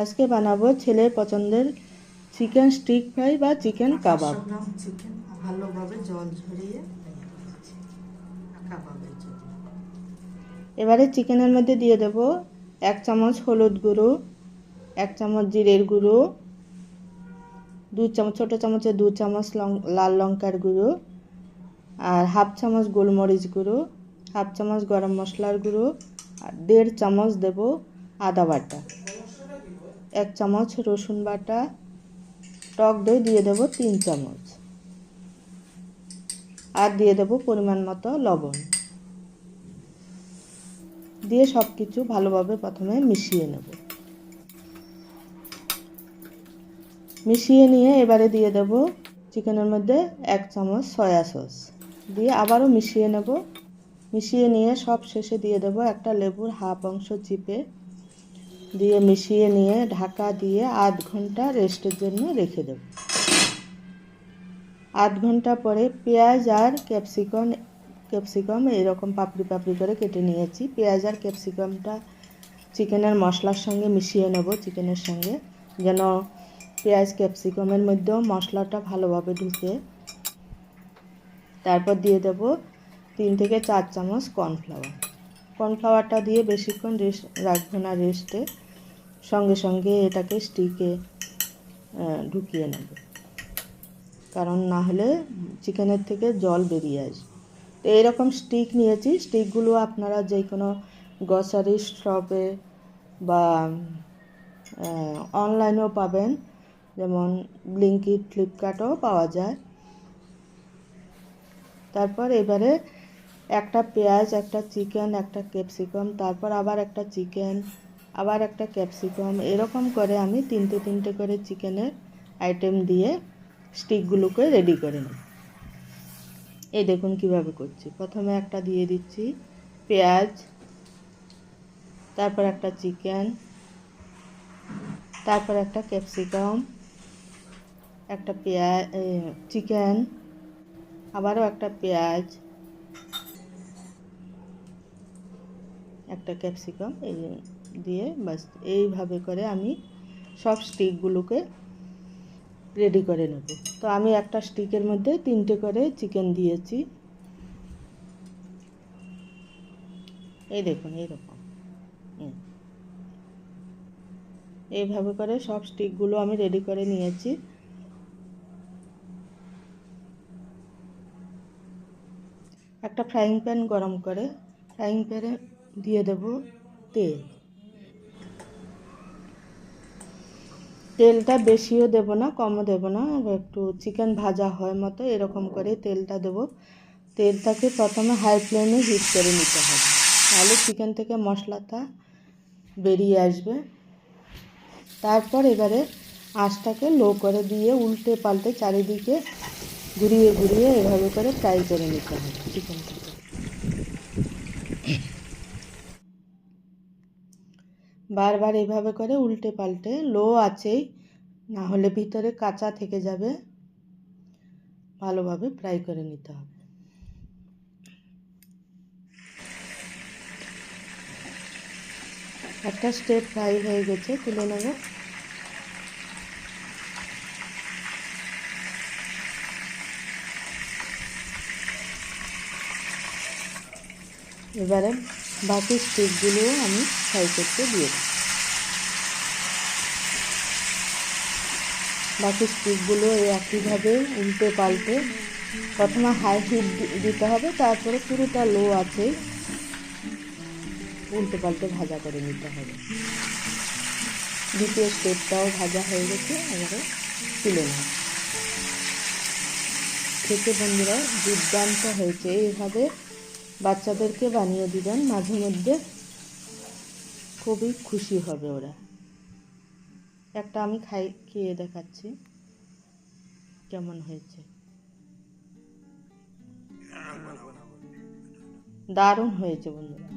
আজকে বানাবো ছেলের পছন্দের চিকেন স্টিক ফ্রাই বা চিকেন কাবাব। 500 গ্রাম চিকেন ভালোভাবে জল ঝরিয়ে কাবাবের জন্য। এবারে চিকেনের মধ্যে দিয়ে দেব 1 চামচ হলুদ গুঁড়ো, 1 চামচ জিরের গুঁড়ো, 2 চামচ ছোট চামচে 2 চামচ লাল লঙ্কার গুঁড়ো, আর হাফ চামচ গোলমরিচ গুঁড়ো, হাফ চামচ গরম মশলার গুঁড়ো, আর 1.5 চামচ দেব আদা বাটা, 1 চামচ রসুন বাটা, টক দই দিয়ে দেব 3 চামচ, আর দিয়ে দেব পরিমাণ মতো লবণ। দিয়ে সব কিছু ভালোভাবে প্রথমে মিশিয়ে নেব। মিশিয়ে নিয়ে এবারে দিয়ে দেব চিকেনের মধ্যে 1 চামচ সয়া সস, দিয়ে আবারও মিশিয়ে নেব। মিশিয়ে নিয়ে সব শেষে দিয়ে দেব একটা লেবুর হাফ অংশ চিপে, দিয়ে মিশিয়ে নিয়ে ঢাকা দিয়ে আধ ঘন্টা রেস্টের জন্য রেখে দেব। আধ ঘন্টা পরে পেঁয়াজ আর ক্যাপসিকাম এরকম পাপড়ি পাপড়ি করে কেটে নিয়েছি। পেঁয়াজ আর ক্যাপসিকামটা চিকেনের মশলার সঙ্গে মিশিয়ে নেব, চিকেনের সঙ্গে, যেন পেঁয়াজ ক্যাপসিকামের মধ্যেও মশলাটা ভালোভাবে ঢুকে। তারপর দিয়ে দেব 3 থেকে 4 চামচ কর্নফ্লাওয়ারটা দিয়ে বেশিক্ষণ রাখবো না রেস্টে, সঙ্গে সঙ্গে এটাকে স্টিকে ঢুকিয়ে নেব, কারণ না হলে চিকেনের থেকে জল বেরিয়ে আসবে। তো এইরকম স্টিক নিয়েছি। স্টিকগুলো আপনারা যে কোনো গ্রসারি শপে বা অনলাইনেও পাবেন, যেমন ব্লিঙ্কিট, ফ্লিপকার্টেও পাওয়া যায়। তারপর এবারে একটা পেঁয়াজ, একটা চিকেন, একটা ক্যাপসিকাম, তারপর আবার একটা চিকেন, আবার একটা ক্যাপসিকাম, এরকম করে আমি তিনটে করে চিকেনের আইটেম দিয়ে স্টিকগুলোকে রেডি করে নেব। এই দেখুন কিভাবে করছি। প্রথমে একটা দিয়ে দিচ্ছি পেঁয়াজ, তারপর একটা চিকেন, তারপর একটা ক্যাপসিকাম, একটা চিকেন, আবারও একটা পেঁয়াজ, একটা ক্যাপসিকাম, এই দিয়ে বাস এইভাবে করে আমি সব স্টিকগুলোকে রেডি করে নেব। তো আমি একটা স্টিকের মধ্যে 3টে করে চিকেন দিয়েছি। এই দেখুন এইরকম এইভাবে করে সব স্টিকগুলো আমি রেডি করে নিয়েছি। একটা ফ্রাইং প্যান গরম করে ফ্রাইং প্যানে দিয়ে দেব তেল। তেলটা বেশিও দেব না, কমও দেব না, একটু চিকেন ভাজা হয় মতো এরকম করে তেলটা দেব। তেলটাকে প্রথমে হাই ফ্লেমে হিট করে নিতে হবে, তাহলে চিকেন থেকে মশলাটা বেরিয়ে আসবে। তারপর এবারে আঁচটাকে লো করে দিয়ে উল্টে পাল্টে চারিদিকে ঘুরিয়ে ঘুরিয়ে এভাবে করে ফ্রাই করে নিতে হবে চিকেনটাকে। বারবার এভাবে করে উল্টে পাল্টে লো আঁচেই, না হলে ভিতরে কাঁচা থেকে যাবে, ভালোভাবে ফ্রাই করে নিতে হবে। একটা স্টেপ ফ্রাই হয়ে গেছে, তুলে নেব। এবারে বাকি স্টিকগুলোও আমি ফ্রাই করতে দিয়ে দেব। বাকি স্টিকগুলো একইভাবে উল্টে পাল্টে প্রথমে হাই হিট দিতে হবে, তারপরে পুরোটা লো আছে উল্টে পাল্টে ভাজা করে নিতে হবে। দ্বিতীয় স্টেপটাও ভাজা হয়ে গেছে, এবারে তুলে নেব। খেতে বন্ধুরা দুর্দান্ত হয়েছে। এইভাবে বাচ্চাদেরকে বানিয়ে দিবেন, মাঝে মধ্যে খুবই খুশি হবে ওরা। একটা আমি খেয়ে দেখাচ্ছি কেমন হয়েছে। দারুণ হয়েছে বন্ধুরা।